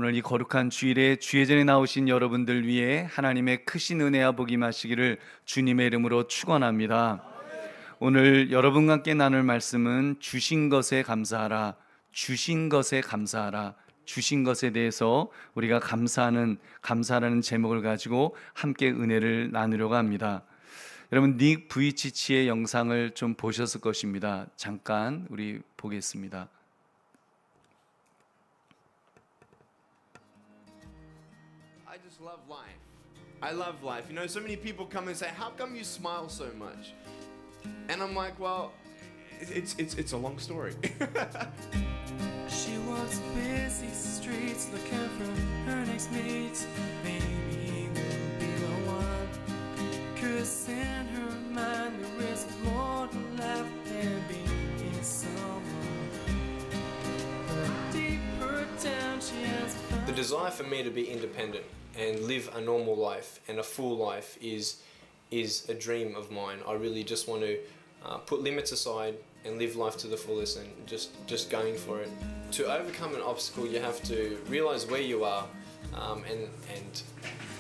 오늘 이 거룩한 주일에 주의 전에 나오신 여러분들 위해 하나님의 크신 은혜와 복이 임하시기를 주님의 이름으로 축원합니다. 오늘 여러분과 함께 나눌 말씀은 주신 것에 감사하라, 주신 것에 감사하라, 주신 것에 대해서 우리가 감사라는 제목을 가지고 함께 은혜를 나누려고 합니다. 여러분 닉 부이치치의 영상을 좀 보셨을 것입니다. 잠깐 우리 보겠습니다. I just love life. I love life. You know, so many people come and say, "How come you smile so much?" And I'm like, "Well, it's a long story." She walks busy streets looking for her next mate. Maybe we'll be the one. 'Cause in her mind there is more to life than being someone. But deeper down she has found. The desire for me to be independent and live a normal life and a full life is a dream of mine. I really just want to put limits aside and live life to the fullest and just going for it. To overcome an obstacle, you have to realize where you are and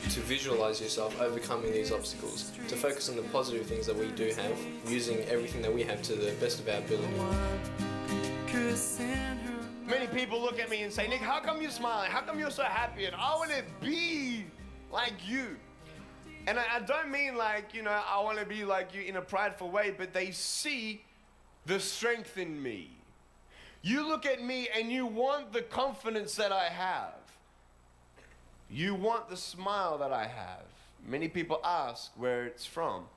to visualize yourself overcoming these obstacles. To focus on the positive things that we do have, using everything that we have to the best of our ability. 'Cause in her Many people look at me and say, "Nick, how come you're smiling? How come you're so happy?" And I want to be like you. And I don't mean like, you know, I want to be like you in a prideful way, but they see the strength in me. You look at me and you want the confidence that I have. You want the smile that I have. Many people ask where it's from.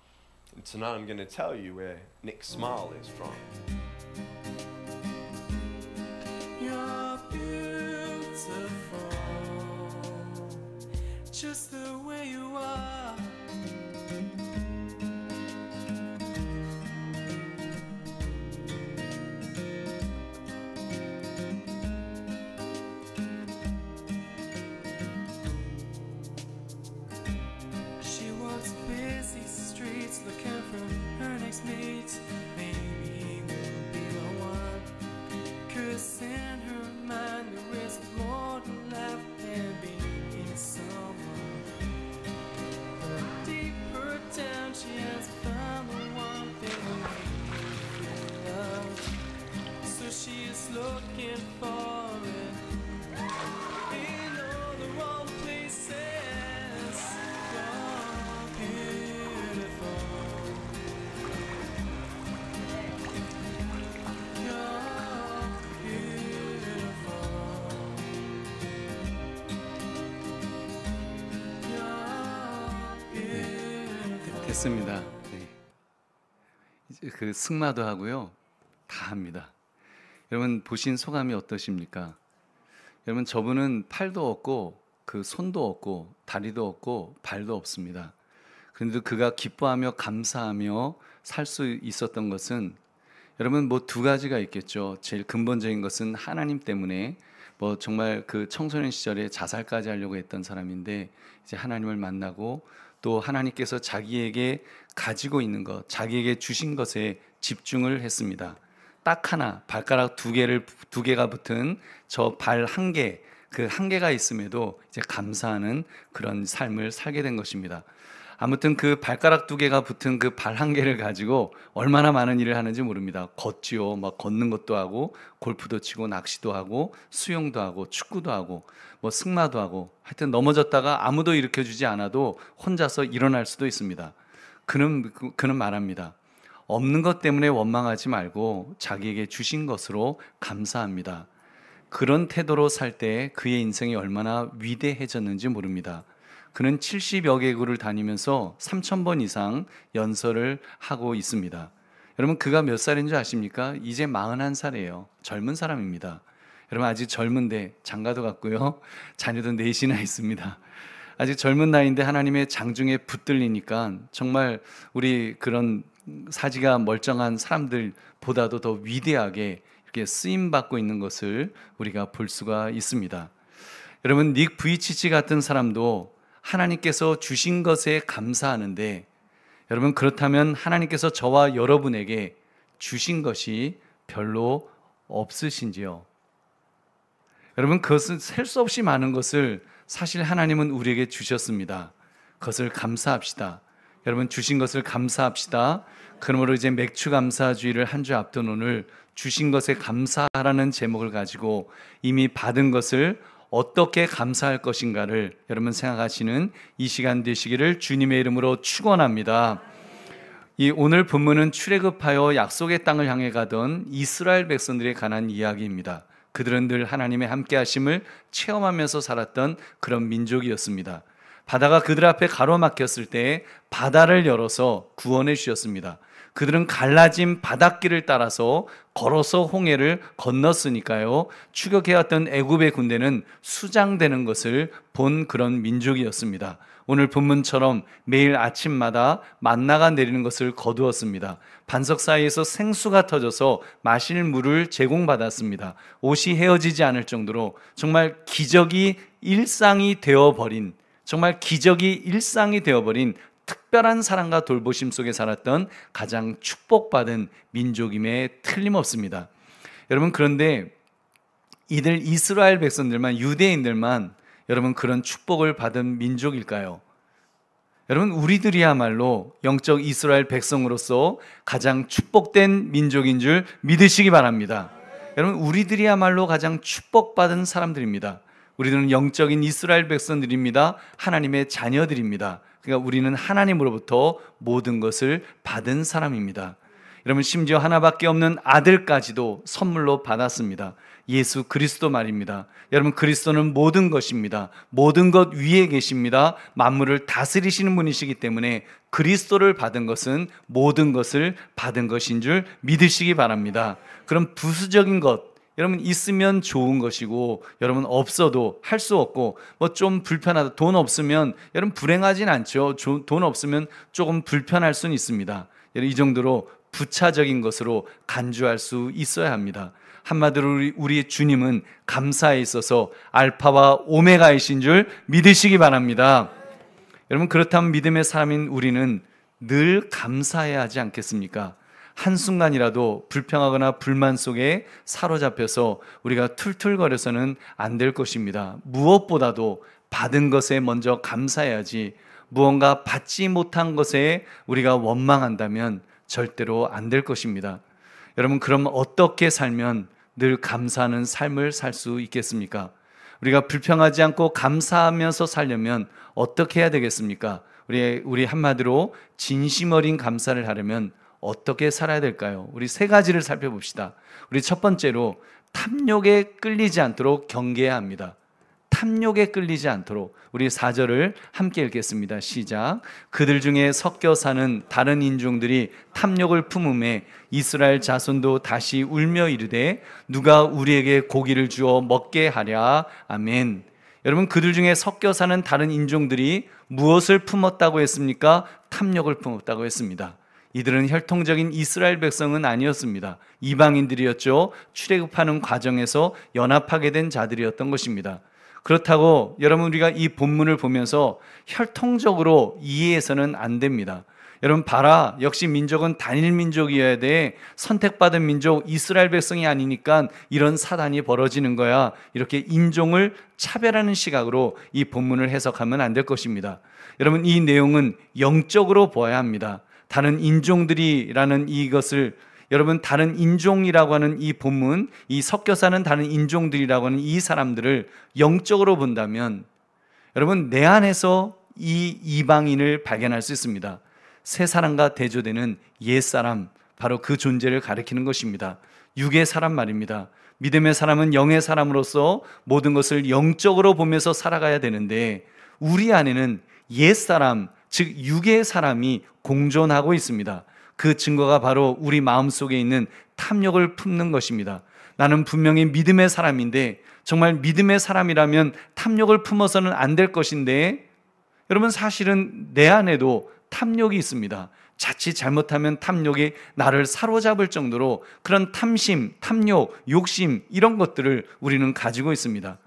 And tonight I'm going to tell you where Nick's smile is from. You're beautiful, just the way you are. She walks busy streets looking for her next mate. Maybe we'll be the one. 'Cause in her mind there is more to life than being someone. But deeper down she has found the one thing that makes her feel loved. So she is looking for it in all the wrong places. You're beautiful. 됐습니다. 네. 이제 그 승마도 하고요, 다 합니다. 여러분 보신 소감이 어떠십니까? 여러분 저분은 팔도 없고 그 손도 없고 다리도 없고 발도 없습니다. 그런데 그가 기뻐하며 감사하며 살 수 있었던 것은 여러분 뭐 두 가지가 있겠죠. 제일 근본적인 것은 하나님 때문에 뭐 정말 그 청소년 시절에 자살까지 하려고 했던 사람인데 이제 하나님을 만나고 또 하나님께서 자기에게 가지고 있는 것, 자기에게 주신 것에 집중을 했습니다. 딱 하나, 발가락 두 개가 붙은 저 발 한 개, 그 한 개가 있음에도 이제 감사하는 그런 삶을 살게 된 것입니다. 아무튼 그 발가락 두 개가 붙은 그 발 한 개를 가지고 얼마나 많은 일을 하는지 모릅니다. 걷지요. 막 걷는 것도 하고, 골프도 치고, 낚시도 하고, 수영도 하고, 축구도 하고, 뭐 승마도 하고, 하여튼 넘어졌다가 아무도 일으켜주지 않아도 혼자서 일어날 수도 있습니다. 그는 말합니다. 없는 것 때문에 원망하지 말고 자기에게 주신 것으로 감사합니다. 그런 태도로 살 때 그의 인생이 얼마나 위대해졌는지 모릅니다. 그는 70여 개국을 다니면서 3,000번 이상 연설을 하고 있습니다. 여러분 그가 몇 살인 줄 아십니까? 이제 41살이에요. 젊은 사람입니다. 여러분 아직 젊은데 장가도 갔고요. 자녀도 넷이나 있습니다. 아직 젊은 나이인데 하나님의 장중에 붙들리니까 정말 우리 그런 사지가 멀쩡한 사람들보다도 더 위대하게 이렇게 쓰임받고 있는 것을 우리가 볼 수가 있습니다. 여러분 닉 부이치치 같은 사람도 하나님께서 주신 것에 감사하는데 여러분 그렇다면 하나님께서 저와 여러분에게 주신 것이 별로 없으신지요? 여러분, 그것은 셀 수 없이 많은 것을 사실 하나님은 우리에게 주셨습니다. 그것을 감사합시다. 여러분, 주신 것을 감사합시다. 그러므로 이제 맥주 감사주의를 한 주 앞둔 오늘 주신 것에 감사하라는 제목을 가지고 이미 받은 것을 어떻게 감사할 것인가를 여러분 생각하시는 이 시간 되시기를 주님의 이름으로 축원합니다. 이 오늘 본문은 출애굽하여 약속의 땅을 향해 가던 이스라엘 백성들에 관한 이야기입니다. 그들은 늘 하나님의 함께 하심을 체험하면서 살았던 그런 민족이었습니다. 바다가 그들 앞에 가로막혔을 때 바다를 열어서 구원해 주셨습니다. 그들은 갈라진 바닷길을 따라서 걸어서 홍해를 건넜으니까요, 추격해왔던 애굽의 군대는 수장되는 것을 본 그런 민족이었습니다. 오늘 본문처럼 매일 아침마다 만나가 내리는 것을 거두었습니다. 반석 사이에서 생수가 터져서 마실 물을 제공받았습니다. 옷이 헤어지지 않을 정도로 정말 기적이 일상이 되어버린, 정말 기적이 일상이 되어버린 특별한 사랑과 돌보심 속에 살았던 가장 축복받은 민족임에 틀림없습니다. 여러분, 그런데 이들 이스라엘 백성들만, 유대인들만 여러분 그런 축복을 받은 민족일까요? 여러분, 우리들이야말로 영적 이스라엘 백성으로서 가장 축복된 민족인 줄 믿으시기 바랍니다. 여러분, 우리들이야말로 가장 축복받은 사람들입니다. 우리들은 영적인 이스라엘 백성들입니다. 하나님의 자녀들입니다. 그러니까 우리는 하나님으로부터 모든 것을 받은 사람입니다. 여러분, 심지어 하나밖에 없는 아들까지도 선물로 받았습니다. 예수 그리스도 말입니다. 여러분, 그리스도는 모든 것입니다. 모든 것 위에 계십니다. 만물을 다스리시는 분이시기 때문에 그리스도를 받은 것은 모든 것을 받은 것인 줄 믿으시기 바랍니다. 그럼 부수적인 것, 여러분 있으면 좋은 것이고 여러분 없어도 할 수 없고 뭐 좀 불편하다, 돈 없으면 여러분 불행하진 않죠. 돈 없으면 조금 불편할 수는 있습니다. 이 정도로 부차적인 것으로 간주할 수 있어야 합니다. 한마디로 우리의 주님은 감사에 있어서 알파와 오메가이신 줄 믿으시기 바랍니다. 여러분, 그렇다면 믿음의 사람인 우리는 늘 감사해야 하지 않겠습니까? 한순간이라도 불평하거나 불만 속에 사로잡혀서 우리가 툴툴거려서는 안 될 것입니다. 무엇보다도 받은 것에 먼저 감사해야지, 무언가 받지 못한 것에 우리가 원망한다면 절대로 안 될 것입니다. 여러분, 그럼 어떻게 살면 늘 감사하는 삶을 살 수 있겠습니까? 우리가 불평하지 않고 감사하면서 살려면 어떻게 해야 되겠습니까? 우리 한마디로 진심 어린 감사를 하려면 어떻게 살아야 될까요? 우리 세 가지를 살펴봅시다. 우리 첫 번째로 탐욕에 끌리지 않도록 경계해야 합니다. 탐욕에 끌리지 않도록. 우리 4절을 함께 읽겠습니다. 시작. 그들 중에 섞여 사는 다른 인종들이 탐욕을 품음에 이스라엘 자손도 다시 울며 이르되 누가 우리에게 고기를 주어 먹게 하랴. 아멘. 여러분, 그들 중에 섞여 사는 다른 인종들이 무엇을 품었다고 했습니까? 탐욕을 품었다고 했습니다. 이들은 혈통적인 이스라엘 백성은 아니었습니다. 이방인들이었죠. 출애굽하는 과정에서 연합하게 된 자들이었던 것입니다. 그렇다고 여러분, 우리가 이 본문을 보면서 혈통적으로 이해해서는 안 됩니다. 여러분 봐라, 역시 민족은 단일 민족이어야 돼. 선택받은 민족 이스라엘 백성이 아니니까 이런 사단이 벌어지는 거야. 이렇게 인종을 차별하는 시각으로 이 본문을 해석하면 안 될 것입니다. 여러분, 이 내용은 영적으로 보아야 합니다. 다른 인종들이라는 이것을, 여러분, 다른 인종이라고 하는 이 본문, 이 섞여 사는 다른 인종들이라고 하는 이 사람들을 영적으로 본다면 여러분, 내 안에서 이 이방인을 발견할 수 있습니다. 새 사람과 대조되는 옛사람, 바로 그 존재를 가리키는 것입니다. 육의 사람 말입니다. 믿음의 사람은 영의 사람으로서 모든 것을 영적으로 보면서 살아가야 되는데 우리 안에는 옛사람, 즉 육의 사람이 공존하고 있습니다. 그 증거가 바로 우리 마음속에 있는 탐욕을 품는 것입니다. 나는 분명히 믿음의 사람인데, 정말 믿음의 사람이라면 탐욕을 품어서는 안 될 것인데, 여러분 사실은 내 안에도 탐욕이 있습니다. 자칫 잘못하면 탐욕이 나를 사로잡을 정도로 그런 탐심, 탐욕, 욕심 이런 것들을 우리는 가지고 있습니다.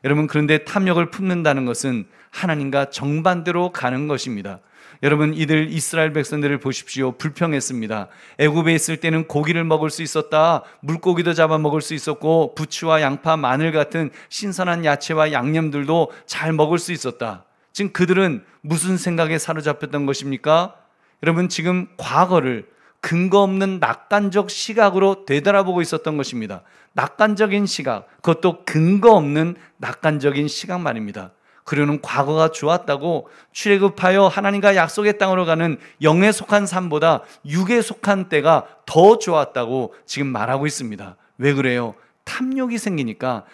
여러분, 그런데 탐욕을 품는다는 것은 하나님과 정반대로 가는 것입니다. 여러분, 이들 이스라엘 백성들을 보십시오. 불평했습니다. 애굽에 있을 때는 고기를 먹을 수 있었다. 물고기도 잡아 먹을 수 있었고 부추와 양파, 마늘 같은 신선한 야채와 양념들도 잘 먹을 수 있었다. 지금 그들은 무슨 생각에 사로잡혔던 것입니까? 여러분, 지금 과거를 근거 없는 낙관적 시각으로 되돌아보고 있었던 것입니다. 낙관적인 시각, 그것도 근거 없는 낙관적인 시각 말입니다. 그러는 과거가 좋았다고 출애굽하여 하나님과 약속의 땅으로 가는 영에 속한 삶보다 육에 속한 때가 더 좋았다고 지금 말하고 있습니다. 왜 그래요? 탐욕이 생기니까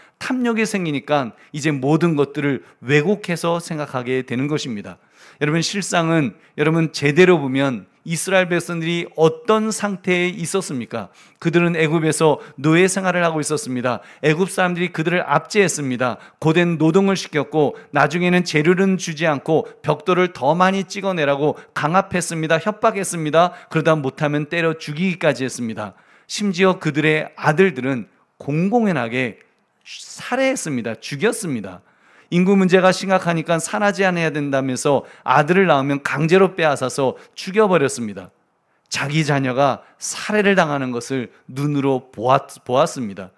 이제 모든 것들을 왜곡해서 생각하게 되는 것입니다. 여러분, 실상은 여러분 제대로 보면 이스라엘 백성들이 어떤 상태에 있었습니까? 그들은 애굽에서 노예 생활을 하고 있었습니다. 애굽 사람들이 그들을 압제했습니다. 고된 노동을 시켰고 나중에는 재료는 주지 않고 벽돌을 더 많이 찍어내라고 강압했습니다. 협박했습니다. 그러다 못하면 때려 죽이기까지 했습니다. 심지어 그들의 아들들은 공공연하게 살해했습니다. 죽였습니다. 인구 문제가 심각하니까 산하제 해야 된다면서 아들을 낳으면 강제로 빼앗아서 죽여버렸습니다. 자기 자녀가 살해를 당하는 것을 눈으로 보았습니다.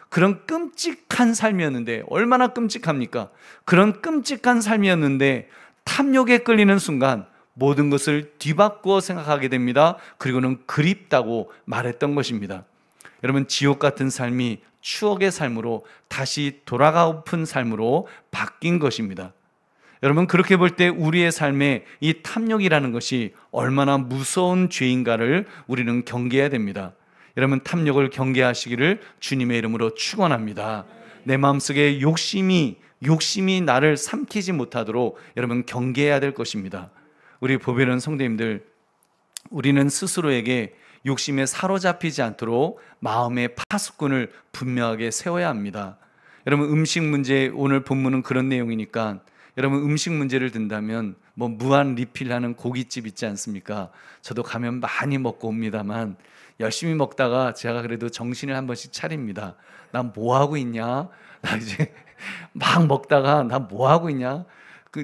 그런 끔찍한 삶이었는데, 얼마나 끔찍합니까? 그런 끔찍한 삶이었는데 탐욕에 끌리는 순간 모든 것을 뒤바꾸어 생각하게 됩니다. 그리고는 그립다고 말했던 것입니다. 여러분, 지옥 같은 삶이 추억의 삶으로 다시 돌아가고픈 삶으로 바뀐 것입니다. 여러분, 그렇게 볼 때 우리의 삶에 이 탐욕이라는 것이 얼마나 무서운 죄인가를 우리는 경계해야 됩니다. 여러분, 탐욕을 경계하시기를 주님의 이름으로 축원합니다. 내 마음속에 욕심이 나를 삼키지 못하도록 여러분 경계해야 될 것입니다. 우리 보배로운 성도님들, 우리는 스스로에게 욕심에 사로잡히지 않도록 마음의 파수꾼을 분명하게 세워야 합니다. 여러분, 음식 문제, 오늘 본문은 그런 내용이니까 여러분, 음식 문제를 든다면 뭐 무한 리필하는 고깃집 있지 않습니까? 저도 가면 많이 먹고 옵니다만 열심히 먹다가 제가 그래도 정신을 한 번씩 차립니다. 나 뭐 하고 있냐? 나 이제 막 먹다가 나 뭐 하고 있냐?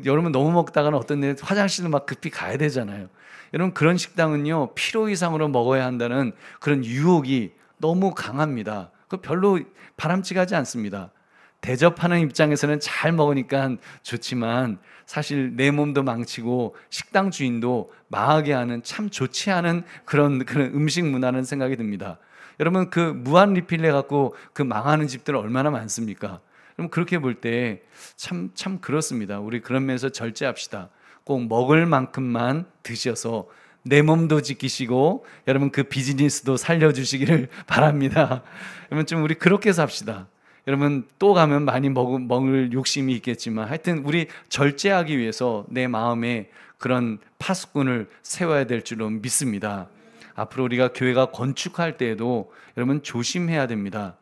여러분, 너무 먹다가는 어떤 데 화장실을 막 급히 가야 되잖아요. 여러분, 그런 식당은요 필요 이상으로 먹어야 한다는 그런 유혹이 너무 강합니다. 그 별로 바람직하지 않습니다. 대접하는 입장에서는 잘 먹으니까 좋지만 사실 내 몸도 망치고 식당 주인도 망하게 하는 참 좋지 않은 그런 음식 문화는 생각이 듭니다. 여러분, 그 무한 리필 해갖고 그 망하는 집들 얼마나 많습니까? 그럼 그렇게 볼 때 참 그렇습니다. 우리 그런 면에서 절제합시다. 꼭 먹을 만큼만 드셔서 내 몸도 지키시고 여러분 그 비즈니스도 살려주시기를 바랍니다. 여러분, 좀 우리 그렇게 삽시다. 여러분, 또 가면 많이 먹을 욕심이 있겠지만 하여튼 우리 절제하기 위해서 내 마음에 그런 파수꾼을 세워야 될 줄로 믿습니다. 앞으로 우리가 교회가 건축할 때에도 여러분 조심해야 됩니다.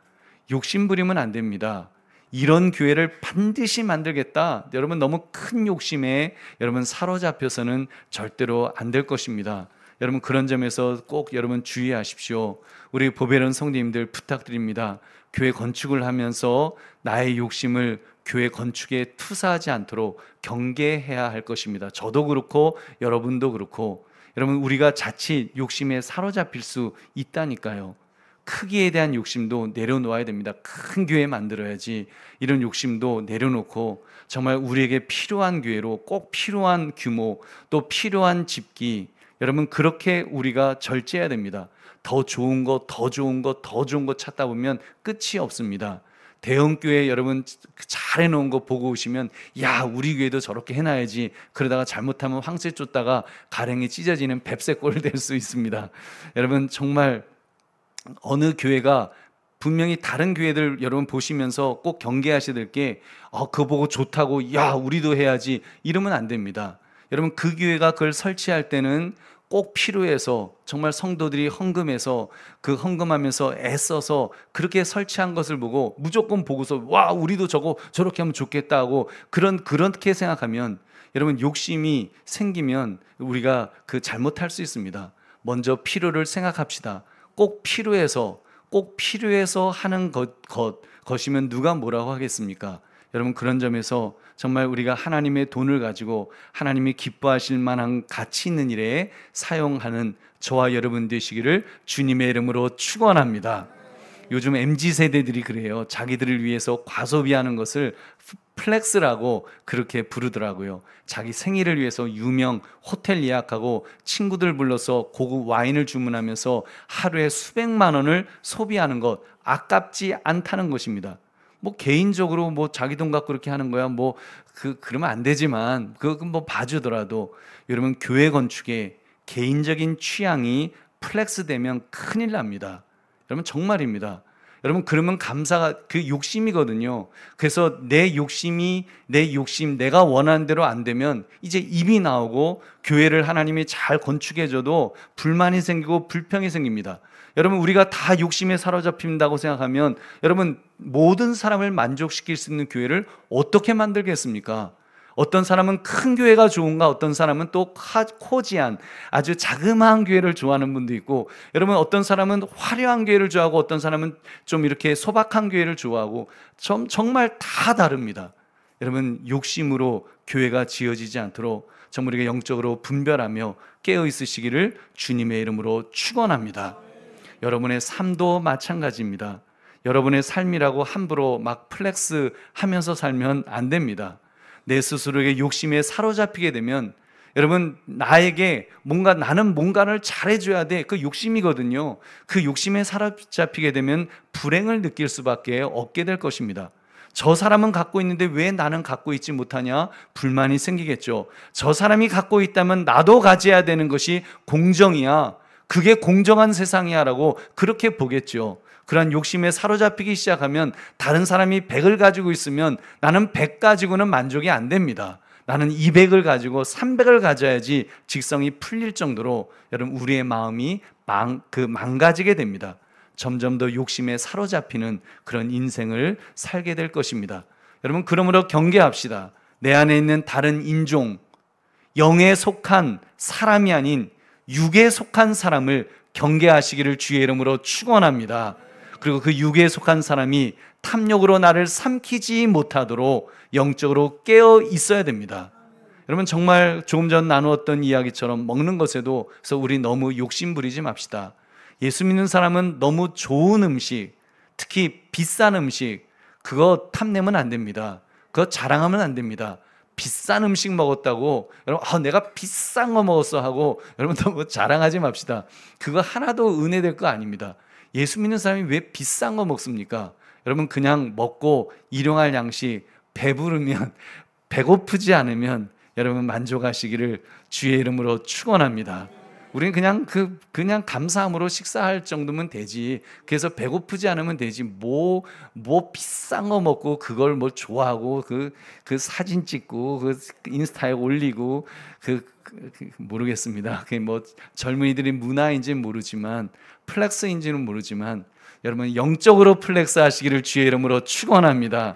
욕심 부리면 안 됩니다. 이런 교회를 반드시 만들겠다. 여러분, 너무 큰 욕심에 여러분 사로잡혀서는 절대로 안 될 것입니다. 여러분, 그런 점에서 꼭 여러분 주의하십시오. 우리 보배로운 성도님들 부탁드립니다. 교회 건축을 하면서 나의 욕심을 교회 건축에 투사하지 않도록 경계해야 할 것입니다. 저도 그렇고 여러분도 그렇고. 여러분, 우리가 자칫 욕심에 사로잡힐 수 있다니까요. 크기에 대한 욕심도 내려놓아야 됩니다. 큰 교회 만들어야지, 이런 욕심도 내려놓고 정말 우리에게 필요한 교회로, 꼭 필요한 규모, 또 필요한 집기, 여러분 그렇게 우리가 절제해야 됩니다. 더 좋은 거 찾다 보면 끝이 없습니다. 대형 교회 여러분 잘 해놓은 거 보고 오시면 야, 우리 교회도 저렇게 해놔야지, 그러다가 잘못하면 황새 쫓다가 가랭이 찢어지는 뱁새꼴 될 수 있습니다. 여러분, 정말 어느 교회가 분명히 다른 교회들 여러분 보시면서 꼭 경계하셔야 될 게 그거 보고 좋다고 야 우리도 해야지 이러면 안 됩니다. 여러분, 그 교회가 그걸 설치할 때는 꼭 필요해서 정말 성도들이 헌금해서 그 헌금하면서 애써서 그렇게 설치한 것을 보고 무조건 보고서 와 우리도 저렇게 하면 좋겠다 하고 그렇게 생각하면 여러분 욕심이 생기면 우리가 그 잘못할 수 있습니다. 먼저 필요를 생각합시다. 꼭 필요해서 하는 것이면 누가 뭐라고 하겠습니까? 여러분 그런 점에서 정말 우리가 하나님의 돈을 가지고 하나님이 기뻐하실 만한 가치 있는 일에 사용하는 저와 여러분 되시기를 주님의 이름으로 축원합니다. 요즘 MZ세대들이 그래요. 자기들을 위해서 과소비하는 것을 플렉스라고 그렇게 부르더라고요. 자기 생일을 위해서 유명 호텔 예약하고 친구들 불러서 고급 와인을 주문하면서 하루에 수백만 원을 소비하는 것, 아깝지 않다는 것입니다. 뭐 개인적으로 뭐 자기 돈 갖고 그렇게 하는 거야 뭐 그러면 안 되지만 그거 뭐 봐주더라도 여러분 교회 건축에 개인적인 취향이 플렉스 되면 큰일 납니다. 여러분 정말입니다. 여러분 그러면 감사가 그 욕심이거든요. 그래서 내 욕심 내가 원하는 대로 안 되면 이제 입이 나오고 교회를 하나님이 잘 건축해줘도 불만이 생기고 불평이 생깁니다. 여러분 우리가 다 욕심에 사로잡힌다고 생각하면 여러분 모든 사람을 만족시킬 수 있는 교회를 어떻게 만들겠습니까? 어떤 사람은 큰 교회가 좋은가, 어떤 사람은 또 코지한 아주 자그마한 교회를 좋아하는 분도 있고, 여러분 어떤 사람은 화려한 교회를 좋아하고 어떤 사람은 좀 이렇게 소박한 교회를 좋아하고 정말 다 다릅니다. 여러분 욕심으로 교회가 지어지지 않도록 정말 우리가 영적으로 분별하며 깨어 있으시기를 주님의 이름으로 축원합니다. 여러분의 삶도 마찬가지입니다. 여러분의 삶이라고 함부로 막 플렉스 하면서 살면 안 됩니다. 내 스스로에게 욕심에 사로잡히게 되면 여러분 나에게 나는 뭔가를 잘해줘야 돼, 그 욕심이거든요. 그 욕심에 사로잡히게 되면 불행을 느낄 수밖에 없게 될 것입니다. 저 사람은 갖고 있는데 왜 나는 갖고 있지 못하냐, 불만이 생기겠죠. 저 사람이 갖고 있다면 나도 가져야 되는 것이 공정이야, 그게 공정한 세상이야 라고 그렇게 보겠죠. 그러한 욕심에 사로잡히기 시작하면 다른 사람이 100을 가지고 있으면 나는 100 가지고는 만족이 안 됩니다. 나는 200을 가지고 300을 가져야지 직성이 풀릴 정도로 여러분 우리의 마음이 망가지게 됩니다. 점점 더 욕심에 사로잡히는 그런 인생을 살게 될 것입니다. 여러분 그러므로 경계합시다. 내 안에 있는 다른 인종, 영에 속한 사람이 아닌 육에 속한 사람을 경계하시기를 주의 이름으로 축원합니다. 그리고 그 육에 속한 사람이 탐욕으로 나를 삼키지 못하도록 영적으로 깨어 있어야 됩니다. 여러분 정말 조금 전 나누었던 이야기처럼 먹는 것에도 그래서 우리 너무 욕심 부리지 맙시다. 예수 믿는 사람은 너무 좋은 음식, 특히 비싼 음식, 그거 탐내면 안 됩니다. 그거 자랑하면 안 됩니다. 비싼 음식 먹었다고 여러분 내가 비싼 거 먹었어 하고 여러분 너무 자랑하지 맙시다. 그거 하나도 은혜될 거 아닙니다. 예수 믿는 사람이 왜 비싼 거 먹습니까? 여러분 그냥 먹고 일용할 양식, 배부르면 배고프지 않으면 여러분 만족하시기를 주의 이름으로 축원합니다. 우리는 그냥 감사함으로 식사할 정도면 되지. 그래서 배고프지 않으면 되지. 뭐 비싼 거 먹고 그걸 뭐 좋아하고 그 사진 찍고 그 인스타에 올리고 모르겠습니다. 그게 뭐 젊은이들이 문화인지는 모르지만 플렉스인지는 모르지만 여러분 영적으로 플렉스 하시기를 주의 이름으로 축원합니다.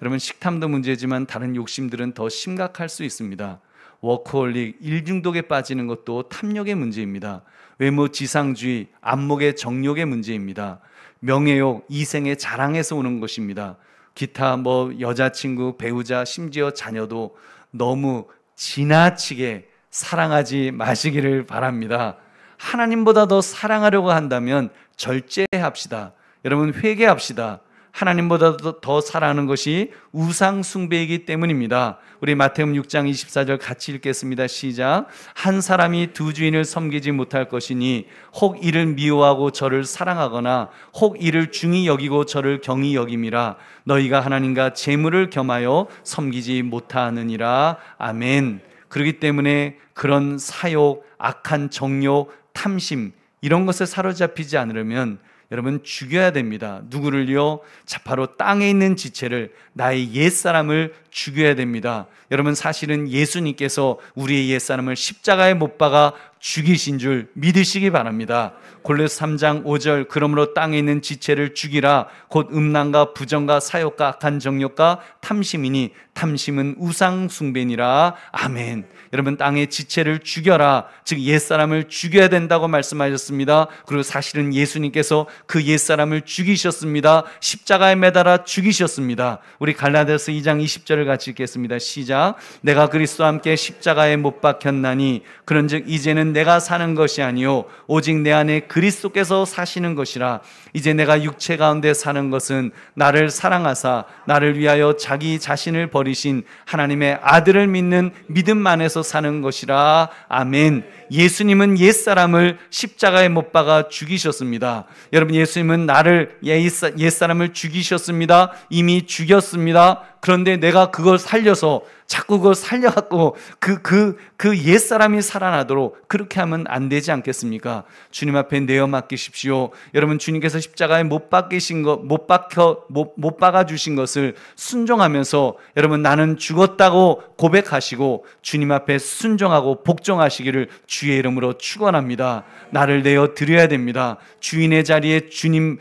여러분 식탐도 문제지만 다른 욕심들은 더 심각할 수 있습니다. 워커홀릭, 일중독에 빠지는 것도 탐욕의 문제입니다. 외모 지상주의, 안목의 정욕의 문제입니다. 명예욕, 이생의 자랑에서 오는 것입니다. 기타 여자친구, 배우자, 심지어 자녀도 너무 지나치게 사랑하지 마시기를 바랍니다. 하나님보다 더 사랑하려고 한다면 절제합시다. 여러분 회개합시다. 하나님보다 더 사랑하는 것이 우상 숭배이기 때문입니다. 우리 마태복음 6장 24절 같이 읽겠습니다. 시작. 한 사람이 두 주인을 섬기지 못할 것이니 혹 이를 미워하고 저를 사랑하거나 혹 이를 중히 여기고 저를 경히 여김이라. 너희가 하나님과 재물을 겸하여 섬기지 못하느니라. 아멘. 그렇기 때문에 그런 사욕, 악한 정욕, 탐심 이런 것에 사로잡히지 않으려면 여러분 죽여야 됩니다. 누구를요? 바로 땅에 있는 지체를, 나의 옛사람을 죽여야 됩니다. 여러분 사실은 예수님께서 우리의 옛사람을 십자가에 못 박아 죽이신 줄 믿으시기 바랍니다. 골로새 3장 5절 그러므로 땅에 있는 지체를 죽이라 곧 음란과 부정과 사욕과 악한 정욕과 탐심이니 탐심은 우상 숭배니라. 아멘. 여러분, 땅의 지체를 죽여라, 즉 옛사람을 죽여야 된다고 말씀하셨습니다. 그리고 사실은 예수님께서 그 옛사람을 죽이셨습니다. 십자가에 매달아 죽이셨습니다. 우리 갈라디아서 2장 20절을 같이 읽겠습니다. 시작. 내가 그리스도와 함께 십자가에 못 박혔나니 그런즉 이제는 내가 사는 것이 아니요 오직 내 안에 그리스도께서 사시는 것이라. 이제 내가 육체 가운데 사는 것은 나를 사랑하사 나를 위하여 자기 자신을 버리신 하나님의 아들을 믿는 믿음 안에서 사는 것이라. 아멘. 예수님은 옛사람을 십자가에 못 박아 죽이셨습니다. 여러분, 예수님은 나를 옛사람을 죽이셨습니다. 이미 죽였습니다. 그런데 내가 그걸 살려서 자꾸 그걸 살려갖고 그 옛사람이 살아나도록 그렇게 하면 안 되지 않겠습니까? 주님 앞에 내어 맡기십시오. 여러분, 주님께서 십자가에 못 박아 주신 것을 순종하면서 여러분, 나는 죽었다고 고백하시고 주님 앞에 순종하고 복종하시기를 주의 이름으로 축원합니다. 나를 내어 드려야 됩니다. 주인의 자리에 주님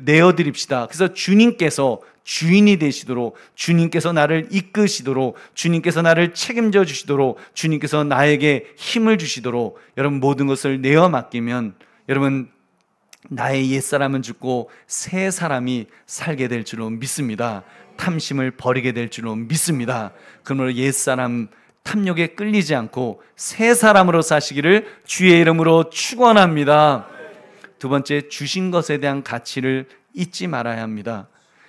내어 드립시다. 그래서 주님께서 주인이 되시도록, 주님께서 나를 이끄시도록, 주님께서 나를 책임져 주시도록, 주님께서 나에게 힘을 주시도록 여러분 모든 것을 내어 맡기면 여러분 나의 옛사람은 죽고 새 사람이 살게 될 줄로 믿습니다. 탐심을 버리게 될 줄로 믿습니다. 그러므로 옛사람 탐욕에 끌리지 않고 새 사람으로 사시기를 주의 이름으로 축원합니다. 두 번째, 주신 것에 대한 가치를 잊지 말아야 합니다.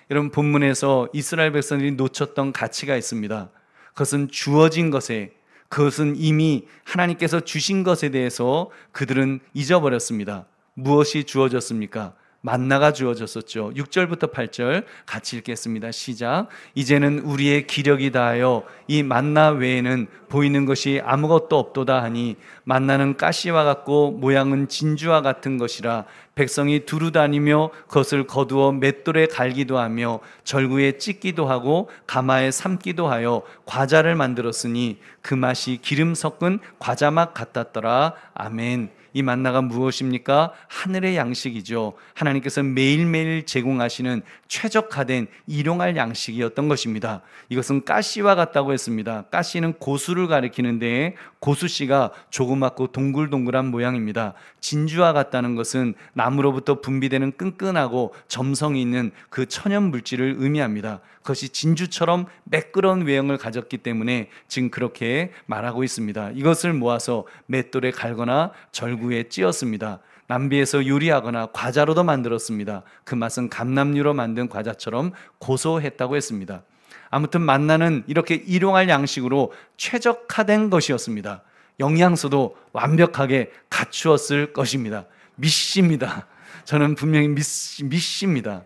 여러분, 본문에서 이스라엘 백성들이 놓쳤던 가치가 있습니다. 그것은 주어진 것에, 그것은 이미 하나님께서 주신 것에 대해서 그들은 잊어버렸습니다. 무엇이 주어졌습니까? 만나가 주어졌었죠. 6절부터 8절 같이 읽겠습니다. 시작. 이제는 우리의 기력이 다하여 이 만나 외에는 보이는 것이 아무것도 없도다 하니 만나는 가시와 같고 모양은 진주와 같은 것이라. 백성이 두루 다니며 그것을 거두어 맷돌에 갈기도 하며 절구에 찢기도 하고 가마에 삶기도 하여 과자를 만들었으니 그 맛이 기름 섞은 과자 맛 같았더라. 아멘. 이 만나가 무엇입니까? 하늘의 양식이죠. 하나님께서 매일매일 제공하시는 최적화된 일용할 양식이었던 것입니다. 이것은 가시와 같다고 했습니다. 가시는 고수를 가리키는데 고수씨가 조그맣고 동글동글한 모양입니다. 진주와 같다는 것은 나무로부터 분비되는 끈끈하고 점성이 있는 그 천연 물질을 의미합니다. 그것이 진주처럼 매끄러운 외형을 가졌기 때문에 지금 그렇게 말하고 있습니다. 이것을 모아서 맷돌에 갈거나 절구에 찧었습니다. 남비에서 요리하거나 과자로도 만들었습니다. 그 맛은 감람류로 만든 과자처럼 고소했다고 했습니다. 아무튼 만나는 이렇게 일용할 양식으로 최적화된 것이었습니다. 영양소도 완벽하게 갖추었을 것입니다. 믿습니다. 저는 분명히 믿습니다.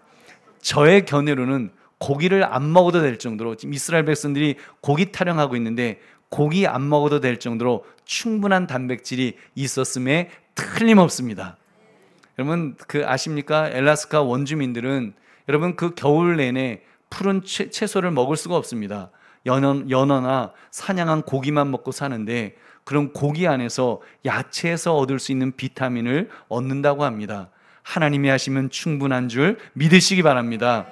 저의 견해로는 고기를 안 먹어도 될 정도로, 지금 이스라엘 백성들이 고기 타령하고 있는데 고기 안 먹어도 될 정도로 충분한 단백질이 있었음에 틀림없습니다. 여러분 아십니까? 엘라스카 원주민들은 여러분 그 겨울 내내 푸른 채소를 먹을 수가 없습니다. 연어나 사냥한 고기만 먹고 사는데 그런 고기 안에서 야채에서 얻을 수 있는 비타민을 얻는다고 합니다. 하나님이 하시면 충분한 줄 믿으시기 바랍니다.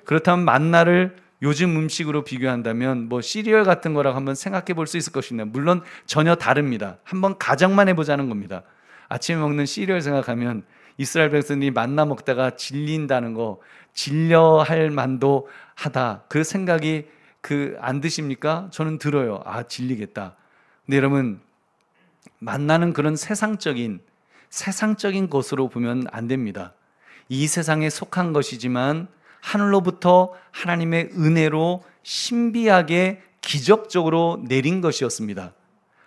그렇다면 만나를 요즘 음식으로 비교한다면 시리얼 같은 거라고 한번 생각해 볼 수 있을 것입니다. 물론 전혀 다릅니다. 한번 가정만 해보자는 겁니다. 아침에 먹는 시리얼 생각하면 이스라엘 백성들이 만나 먹다가 질린다는 거, 질려할 만도 하다, 그 생각이 안 드십니까? 저는 들어요. 질리겠다. 근데 여러분, 만나는 그런 세상적인 것으로 보면 안 됩니다. 이 세상에 속한 것이지만 하늘로부터 하나님의 은혜로 신비하게 기적적으로 내린 것이었습니다.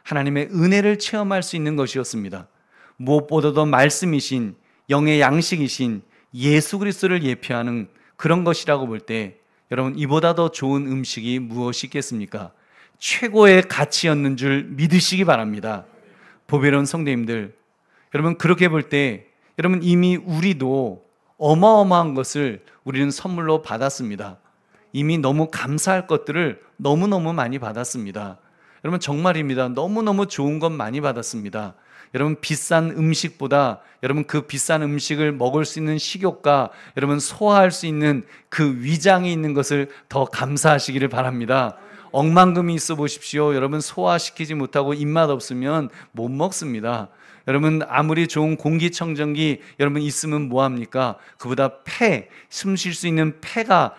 하나님의 은혜를 체험할 수 있는 것이었습니다. 무엇보다도 말씀이신, 영의 양식이신 예수 그리스도를 예표하는 그런 것이라고 볼 때 여러분, 이보다 더 좋은 음식이 무엇이 있겠습니까? 최고의 가치였는 줄 믿으시기 바랍니다. 보배로운 성도님들, 여러분 그렇게 볼 때 여러분 이미 우리도 어마어마한 것을 우리는 선물로 받았습니다. 이미 너무 감사할 것들을 너무너무 많이 받았습니다. 여러분 정말입니다. 너무너무 좋은 것 많이 받았습니다. 여러분 비싼 음식보다 여러분 그 비싼 음식을 먹을 수 있는 식욕과 여러분 소화할 수 있는 그 위장이 있는 것을 더 감사하시기를 바랍니다. 억만금이 있어 보십시오. 여러분 소화시키지 못하고 입맛 없으면 못 먹습니다. 여러분 아무리 좋은 공기청정기 여러분 있으면 뭐합니까? 그보다 숨 쉴 수 있는 폐가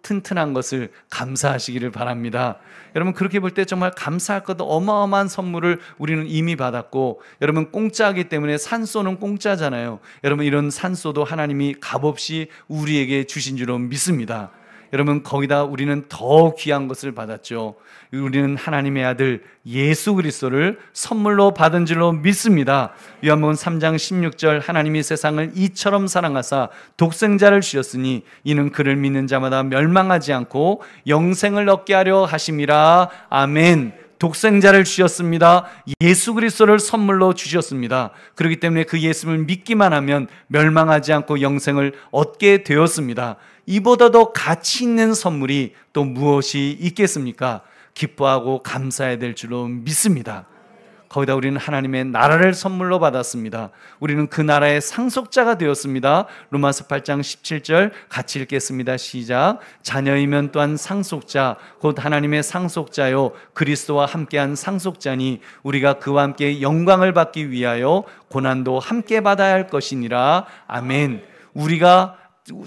튼튼한 것을 감사하시기를 바랍니다. 여러분 그렇게 볼 때 정말 감사할 것도 어마어마한 선물을 우리는 이미 받았고, 여러분 공짜이기 때문에 산소는 공짜잖아요. 여러분 이런 산소도 하나님이 값없이 우리에게 주신 줄로 믿습니다. 여러분 거기다 우리는 더 귀한 것을 받았죠. 우리는 하나님의 아들 예수 그리스도를 선물로 받은 줄로 믿습니다. 요한복음 3장 16절 하나님이 세상을 이처럼 사랑하사 독생자를 주셨으니 이는 그를 믿는 자마다 멸망하지 않고 영생을 얻게 하려 하심이라. 아멘. 독생자를 주셨습니다. 예수 그리스도를 선물로 주셨습니다. 그렇기 때문에 그 예수를 믿기만 하면 멸망하지 않고 영생을 얻게 되었습니다. 이보다 더 가치 있는 선물이 또 무엇이 있겠습니까? 기뻐하고 감사해야 될 줄로 믿습니다. 거기다 우리는 하나님의 나라를 선물로 받았습니다. 우리는 그 나라의 상속자가 되었습니다. 로마서 8장 17절 같이 읽겠습니다. 시작. 자녀이면 또한 상속자 곧 하나님의 상속자요 그리스도와 함께한 상속자니 우리가 그와 함께 영광을 받기 위하여 고난도 함께 받아야 할 것이니라. 아멘. 우리가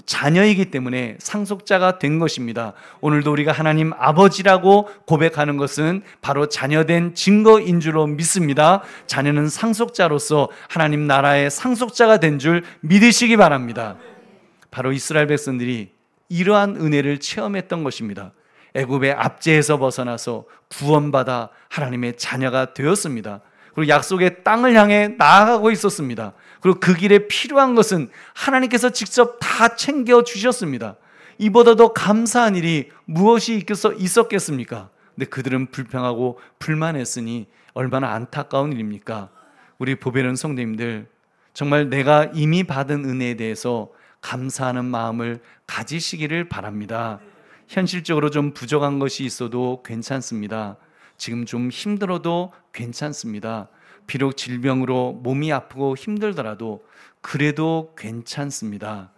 자녀이기 때문에 상속자가 된 것입니다. 오늘도 우리가 하나님 아버지라고 고백하는 것은 바로 자녀된 증거인 줄로 믿습니다. 자녀는 상속자로서 하나님 나라의 상속자가 된 줄 믿으시기 바랍니다. 바로 이스라엘 백성들이 이러한 은혜를 체험했던 것입니다. 애굽의 압제에서 벗어나서 구원받아 하나님의 자녀가 되었습니다. 그리고 약속의 땅을 향해 나아가고 있었습니다. 그리고 그 길에 필요한 것은 하나님께서 직접 다 챙겨주셨습니다. 이보다 더 감사한 일이 무엇이 있었겠습니까? 근데 그들은 불평하고 불만했으니 얼마나 안타까운 일입니까? 우리 보배로운 성도님들, 정말 내가 이미 받은 은혜에 대해서 감사하는 마음을 가지시기를 바랍니다. 현실적으로 좀 부족한 것이 있어도 괜찮습니다. 지금 좀 힘들어도 괜찮습니다. 비록 질병으로 몸이 아프고 힘들더라도 그래도 괜찮습니다.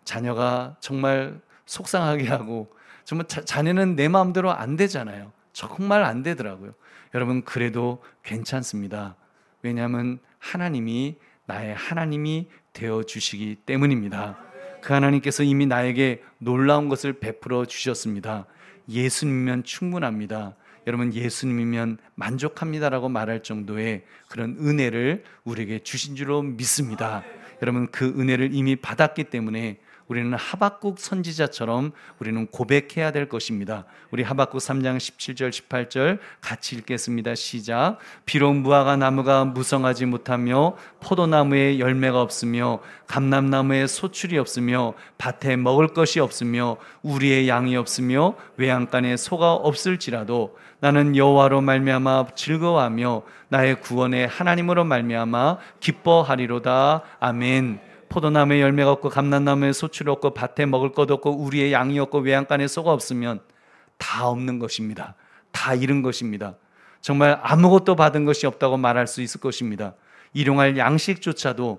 자녀가 정말 속상하게 하고 정말 자녀는 내 마음대로 안 되잖아요. 정말 안 되더라고요. 여러분 그래도 괜찮습니다. 왜냐하면 하나님이 나의 하나님이 되어주시기 때문입니다. 그 하나님께서 이미 나에게 놀라운 것을 베풀어 주셨습니다. 예수님이면 충분합니다. 여러분 예수님이면 만족합니다라고 말할 정도의 그런 은혜를 우리에게 주신 줄로 믿습니다. 여러분 그 은혜를 이미 받았기 때문에 우리는 하박국 선지자처럼 우리는 고백해야 될 것입니다. 우리 하박국 3장 17절 18절 같이 읽겠습니다. 시작. 비록 무화과 나무가 무성하지 못하며 포도나무에 열매가 없으며 감람나무에 소출이 없으며 밭에 먹을 것이 없으며 우리의 양이 없으며 외양간에 소가 없을지라도 나는 여호와로 말미암아 즐거워하며 나의 구원의 하나님으로 말미암아 기뻐하리로다. 아멘. 포도나무에 열매가 없고 감람나무에 소출이 없고 밭에 먹을 것 없고 우리의 양이 없고 외양간에 소가 없으면 다 없는 것입니다. 다 잃은 것입니다. 정말 아무것도 받은 것이 없다고 말할 수 있을 것입니다. 일용할 양식조차도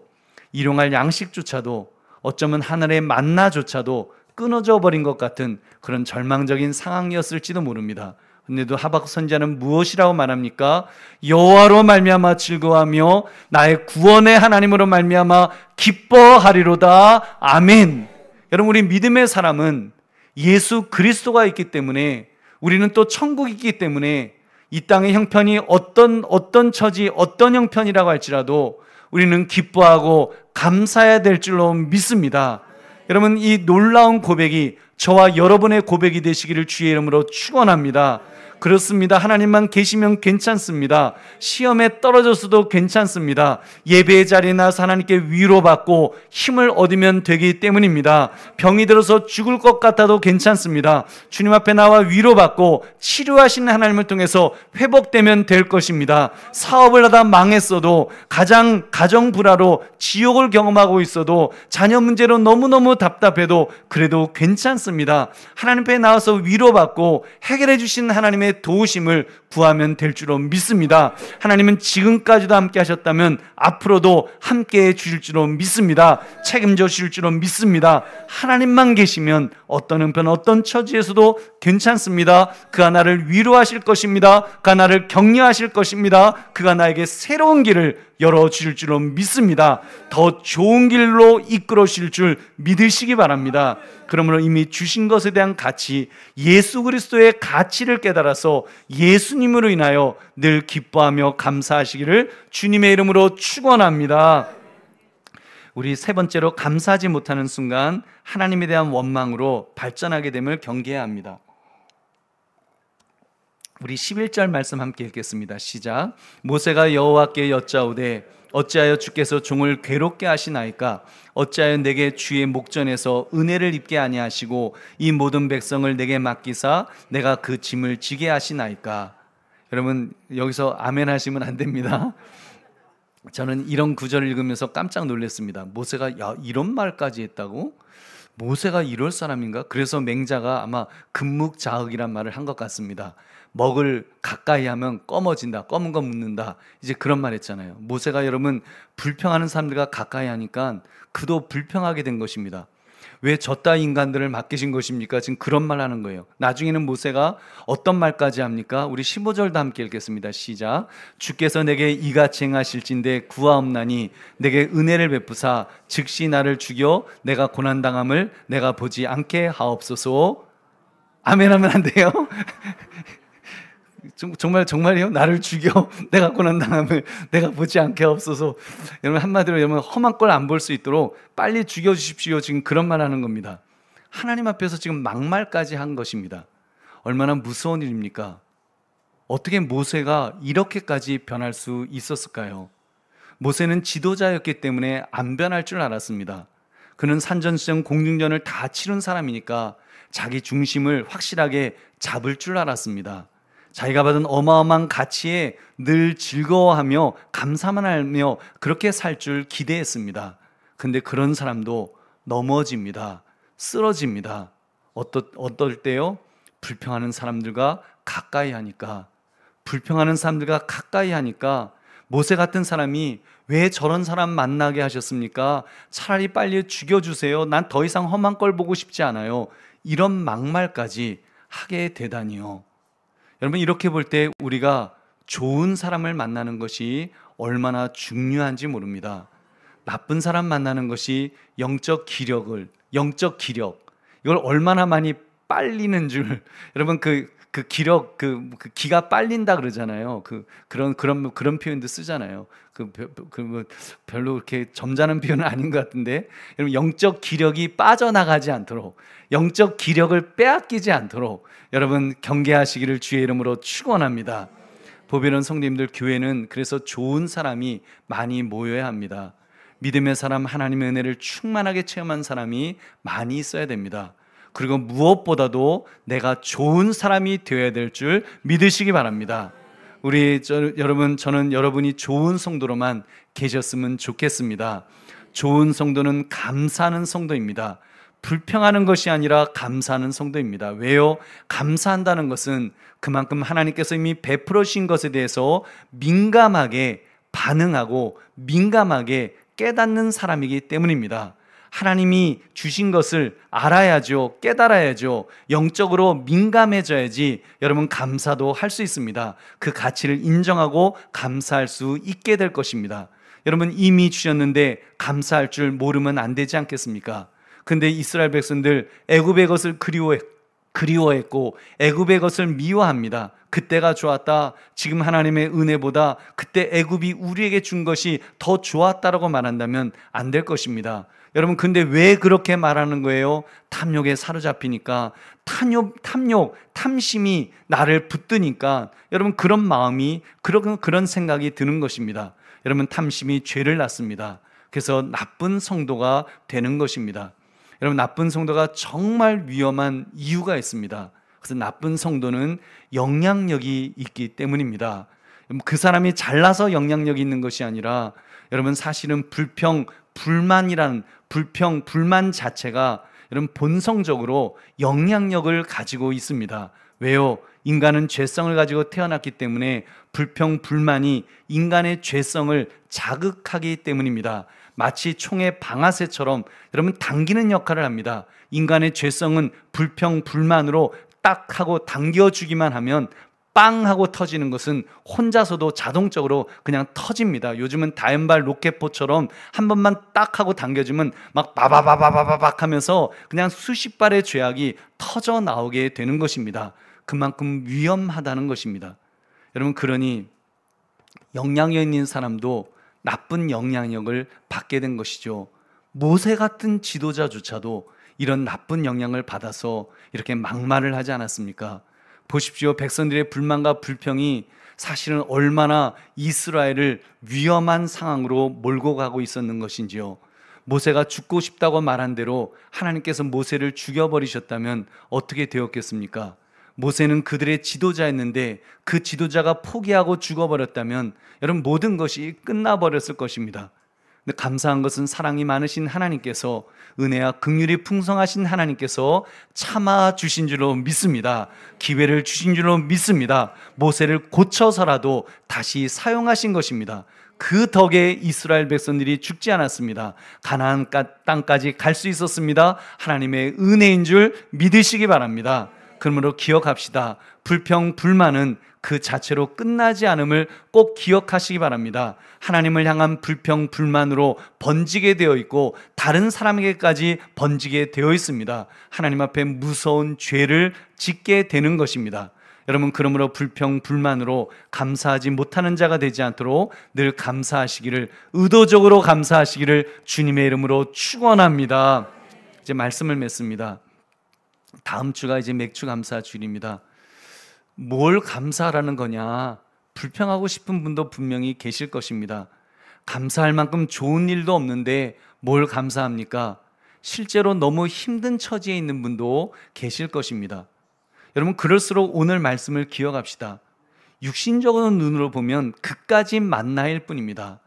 어쩌면 하늘의 만나조차도 끊어져 버린 것 같은 그런 절망적인 상황이었을지도 모릅니다. 근데도 하박국 선지자는 무엇이라고 말합니까? 여호와로 말미암아 즐거워하며 나의 구원의 하나님으로 말미암아 기뻐하리로다. 아멘. 여러분 우리 믿음의 사람은 예수 그리스도가 있기 때문에, 우리는 또 천국이 있기 때문에 이 땅의 형편이 어떤 처지 어떤 형편이라고 할지라도 우리는 기뻐하고 감사해야 될 줄로 믿습니다. 여러분 이 놀라운 고백이 저와 여러분의 고백이 되시기를 주의 이름으로 축원합니다. 그렇습니다. 하나님만 계시면 괜찮습니다. 시험에 떨어졌어도 괜찮습니다. 예배의 자리에 나와서 하나님께 위로받고 힘을 얻으면 되기 때문입니다. 병이 들어서 죽을 것 같아도 괜찮습니다. 주님 앞에 나와 위로받고 치료하시는 하나님을 통해서 회복되면 될 것입니다. 사업을 하다 망했어도, 가정 불화로 지옥을 경험하고 있어도, 자녀 문제로 너무너무 답답해도 그래도 괜찮습니다. 하나님 앞에 나와서 위로받고 해결해 주시는 하나님의 하나님의 도우심을 구하면 될 줄로 믿습니다. 하나님은 지금까지도 함께 하셨다면 앞으로도 함께 해 주실 줄로 믿습니다. 책임져 주실 줄로 믿습니다. 하나님만 계시면 어떤 형편 어떤 처지에서도 괜찮습니다. 그가 나를 위로하실 것입니다. 그가 나를 격려하실 것입니다. 그가 나에게 새로운 길을 열어주실 줄로 믿습니다. 더 좋은 길로 이끌어 주실 줄 믿으시기 바랍니다. 그러므로 이미 주신 것에 대한 가치, 예수 그리스도의 가치를 깨달아서 예수님으로 인하여 늘 기뻐하며 감사하시기를 주님의 이름으로 축원합니다. 우리 세 번째로, 감사하지 못하는 순간 하나님에 대한 원망으로 발전하게 됨을 경계해야 합니다. 우리 11절 말씀 함께 읽겠습니다. 시작. 모세가 여호와께 여짜오되 어찌하여 주께서 종을 괴롭게 하시나이까? 어찌하여 내게 주의 목전에서 은혜를 입게 아니하시고 이 모든 백성을 내게 맡기사 내가 그 짐을 지게 하시나이까? 여러분, 여기서 아멘 하시면 안 됩니다. 저는 이런 구절을 읽으면서 깜짝 놀랐습니다. 모세가 이런 말까지 했다고? 모세가 이럴 사람인가? 그래서 맹자가 아마 금묵자흑이란 말을 한 것 같습니다. 먹을 가까이 하면 검어진다, 검은 거 묻는다, 이제 그런 말 했잖아요. 모세가 여러분 불평하는 사람들과 가까이 하니까 그도 불평하게 된 것입니다. 왜 저 따위 인간들을 맡기신 것입니까? 지금 그런 말 하는 거예요. 나중에는 모세가 어떤 말까지 합니까? 우리 15절도 함께 읽겠습니다. 시작. 주께서 내게 이같이 행하실진대 구하옵나니 내게 은혜를 베푸사 즉시 나를 죽여 내가 고난당함을 내가 보지 않게 하옵소서. 아멘 하면 안 돼요? 정말이요? 나를 죽여 내가 고난당함을 내가 보지 않게 하옵소서. 여러분, 한마디로 여러분 험한 걸 안 볼 수 있도록 빨리 죽여주십시오. 지금 그런 말 하는 겁니다. 하나님 앞에서 지금 막말까지 한 것입니다. 얼마나 무서운 일입니까? 어떻게 모세가 이렇게까지 변할 수 있었을까요? 모세는 지도자였기 때문에 안 변할 줄 알았습니다. 그는 산전수전 공중전을 다 치른 사람이니까 자기 중심을 확실하게 잡을 줄 알았습니다. 자기가 받은 어마어마한 가치에 늘 즐거워하며 감사만 하며 그렇게 살 줄 기대했습니다. 근데 그런 사람도 넘어집니다. 쓰러집니다. 어떨 때요? 불평하는 사람들과 가까이 하니까. 불평하는 사람들과 가까이 하니까 모세 같은 사람이 왜 저런 사람 만나게 하셨습니까? 차라리 빨리 죽여주세요. 난 더 이상 험한 걸 보고 싶지 않아요. 이런 막말까지 하게 되다니요. 여러분, 이렇게 볼 때 우리가 좋은 사람을 만나는 것이 얼마나 중요한지 모릅니다. 나쁜 사람 만나는 것이 영적 기력, 이걸 얼마나 많이 빨리는 줄. 여러분, 그 기력, 그 기가 빨린다 그러잖아요. 그런 표현도 쓰잖아요. 별로 그렇게 점잖은 표현은 아닌 것 같은데, 여러분, 영적 기력이 빠져나가지 않도록, 영적 기력을 빼앗기지 않도록 여러분 경계하시기를 주의 이름으로 축원합니다. 보배로운 성도님들, 교회는 그래서 좋은 사람이 많이 모여야 합니다. 믿음의 사람, 하나님의 은혜를 충만하게 체험한 사람이 많이 있어야 됩니다. 그리고 무엇보다도 내가 좋은 사람이 되어야 될 줄 믿으시기 바랍니다. 여러분, 저는 여러분이 좋은 성도로만 계셨으면 좋겠습니다. 좋은 성도는 감사하는 성도입니다. 불평하는 것이 아니라 감사하는 성도입니다. 왜요? 감사한다는 것은 그만큼 하나님께서 이미 베풀어 주신 것에 대해서 민감하게 반응하고 민감하게 깨닫는 사람이기 때문입니다. 하나님이 주신 것을 알아야죠. 깨달아야죠. 영적으로 민감해져야지 여러분 감사도 할 수 있습니다. 그 가치를 인정하고 감사할 수 있게 될 것입니다. 여러분, 이미 주셨는데 감사할 줄 모르면 안 되지 않겠습니까? 근데 이스라엘 백성들 애굽의 것을 그리워했고 애굽의 것을 미워합니다. 그때가 좋았다. 지금 하나님의 은혜보다 그때 애굽이 우리에게 준 것이 더 좋았다라고 말한다면 안 될 것입니다. 여러분, 근데 왜 그렇게 말하는 거예요? 탐욕에 사로잡히니까, 탐심이 나를 붙드니까 여러분 그런 마음이, 그런 생각이 드는 것입니다. 여러분, 탐심이 죄를 낳습니다. 그래서 나쁜 성도가 되는 것입니다. 여러분, 나쁜 성도가 정말 위험한 이유가 있습니다. 그래서 나쁜 성도는 영향력이 있기 때문입니다. 그 사람이 잘나서 영향력이 있는 것이 아니라 여러분, 사실은 불만 자체가 여러분 본성적으로 영향력을 가지고 있습니다. 왜요? 인간은 죄성을 가지고 태어났기 때문에 불평, 불만이 인간의 죄성을 자극하기 때문입니다. 마치 총의 방아쇠처럼 여러분 당기는 역할을 합니다. 인간의 죄성은 불평, 불만으로 딱 하고 당겨주기만 하면 빵 하고 터지는 것은 혼자서도 자동적으로 그냥 터집니다. 요즘은 다연발 로켓포처럼 한 번만 딱 하고 당겨주면 막 바바바바바박 하면서 그냥 수십 발의 죄악이 터져 나오게 되는 것입니다. 그만큼 위험하다는 것입니다. 여러분, 그러니 영향력 있는 사람도 나쁜 영향력을 받게 된 것이죠. 모세 같은 지도자조차도 이런 나쁜 영향을 받아서 이렇게 막말을 하지 않았습니까? 보십시오. 백성들의 불만과 불평이 사실은 얼마나 이스라엘을 위험한 상황으로 몰고 가고 있었는 것인지요. 모세가 죽고 싶다고 말한 대로 하나님께서 모세를 죽여버리셨다면 어떻게 되었겠습니까? 모세는 그들의 지도자였는데 그 지도자가 포기하고 죽어버렸다면 여러분 모든 것이 끝나버렸을 것입니다. 근데 감사한 것은 사랑이 많으신 하나님께서, 은혜와 긍휼이 풍성하신 하나님께서 참아 주신 줄로 믿습니다. 기회를 주신 줄로 믿습니다. 모세를 고쳐서라도 다시 사용하신 것입니다. 그 덕에 이스라엘 백성들이 죽지 않았습니다. 가나안 땅까지 갈 수 있었습니다. 하나님의 은혜인 줄 믿으시기 바랍니다. 그러므로 기억합시다. 불평, 불만은 그 자체로 끝나지 않음을 꼭 기억하시기 바랍니다. 하나님을 향한 불평, 불만으로 번지게 되어 있고 다른 사람에게까지 번지게 되어 있습니다. 하나님 앞에 무서운 죄를 짓게 되는 것입니다. 여러분, 그러므로 불평, 불만으로 감사하지 못하는 자가 되지 않도록 늘 감사하시기를, 의도적으로 감사하시기를 주님의 이름으로 축원합니다. 이제 말씀을 맺습니다. 다음 주가 이제 맥주 감사 주일입니다. 뭘 감사하라는 거냐? 불평하고 싶은 분도 분명히 계실 것입니다. 감사할 만큼 좋은 일도 없는데 뭘 감사합니까? 실제로 너무 힘든 처지에 있는 분도 계실 것입니다. 여러분, 그럴수록 오늘 말씀을 기억합시다. 육신적인 눈으로 보면 그까지 만나일 뿐입니다.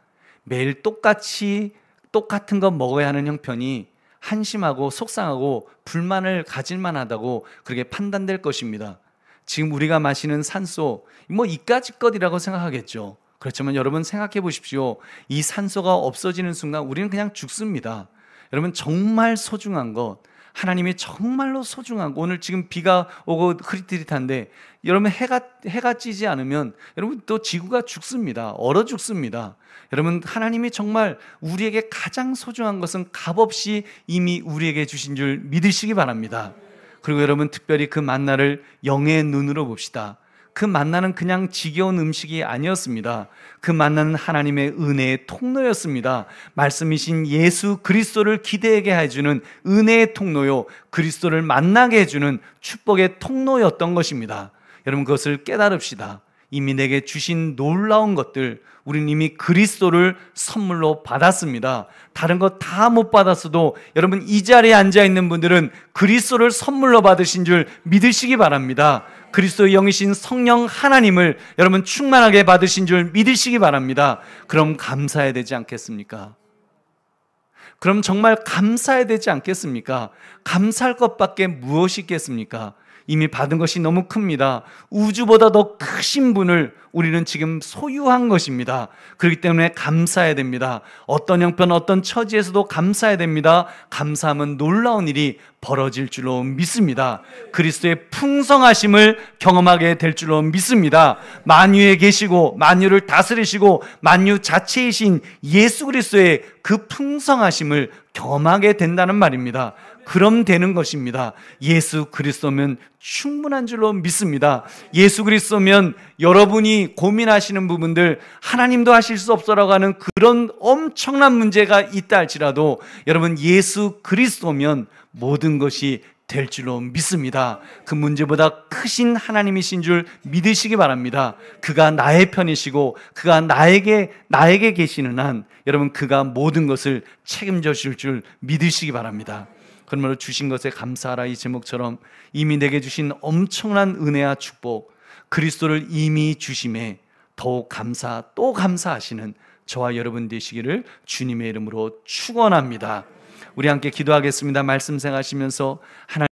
매일 똑같은 거 먹어야 하는 형편이 한심하고 속상하고 불만을 가질 만하다고 그렇게 판단될 것입니다. 지금 우리가 마시는 산소, 뭐 이까짓 것이라고 생각하겠죠. 그렇지만 여러분 생각해 보십시오. 이 산소가 없어지는 순간 우리는 그냥 죽습니다. 여러분, 정말 소중한 것, 하나님이 정말로 소중한 것, 오늘 지금 비가 오고 흐릿흐릿한데 여러분 해가 찌지 않으면 여러분 또 지구가 죽습니다. 얼어 죽습니다. 여러분, 하나님이 정말 우리에게 가장 소중한 것은 값없이 이미 우리에게 주신 줄 믿으시기 바랍니다. 그리고 여러분, 특별히 그 만나를 영의 눈으로 봅시다. 그 만나는 그냥 지겨운 음식이 아니었습니다. 그 만나는 하나님의 은혜의 통로였습니다. 말씀이신 예수 그리스도를 기대하게 해주는 은혜의 통로요, 그리스도를 만나게 해주는 축복의 통로였던 것입니다. 여러분, 그것을 깨달읍시다. 이미 내게 주신 놀라운 것들, 우리는 이미 그리스도를 선물로 받았습니다. 다른 거 다 못 받았어도 여러분, 이 자리에 앉아있는 분들은 그리스도를 선물로 받으신 줄 믿으시기 바랍니다. 그리스도의 영이신 성령 하나님을 여러분 충만하게 받으신 줄 믿으시기 바랍니다. 그럼 감사해야 되지 않겠습니까? 그럼 정말 감사해야 되지 않겠습니까? 감사할 것밖에 무엇이 있겠습니까? 이미 받은 것이 너무 큽니다. 우주보다 더 크신 분을 우리는 지금 소유한 것입니다. 그렇기 때문에 감사해야 됩니다. 어떤 형편, 어떤 처지에서도 감사해야 됩니다. 감사하면 놀라운 일이 벌어질 줄로 믿습니다. 그리스도의 풍성하심을 경험하게 될 줄로 믿습니다. 만유에 계시고 만유를 다스리시고 만유 자체이신 예수 그리스도의 그 풍성하심을 경험하게 된다는 말입니다. 그럼 되는 것입니다. 예수 그리스도면 충분한 줄로 믿습니다. 예수 그리스도면 여러분이 고민하시는 부분들, 하나님도 하실 수 없어라고 하는 그런 엄청난 문제가 있다 할지라도 여러분, 예수 그리스도면 모든 것이 될 줄로 믿습니다. 그 문제보다 크신 하나님이신 줄 믿으시기 바랍니다. 그가 나의 편이시고 그가 나에게 계시는 한 여러분, 그가 모든 것을 책임져 줄 줄 믿으시기 바랍니다. 그러므로 주신 것에 감사하라, 이 제목처럼 이미 내게 주신 엄청난 은혜와 축복, 그리스도를 이미 주심에 더욱 또 감사하시는 저와 여러분 되시기를 주님의 이름으로 축원합니다. 우리 함께 기도하겠습니다. 말씀 생각하시면서 하나님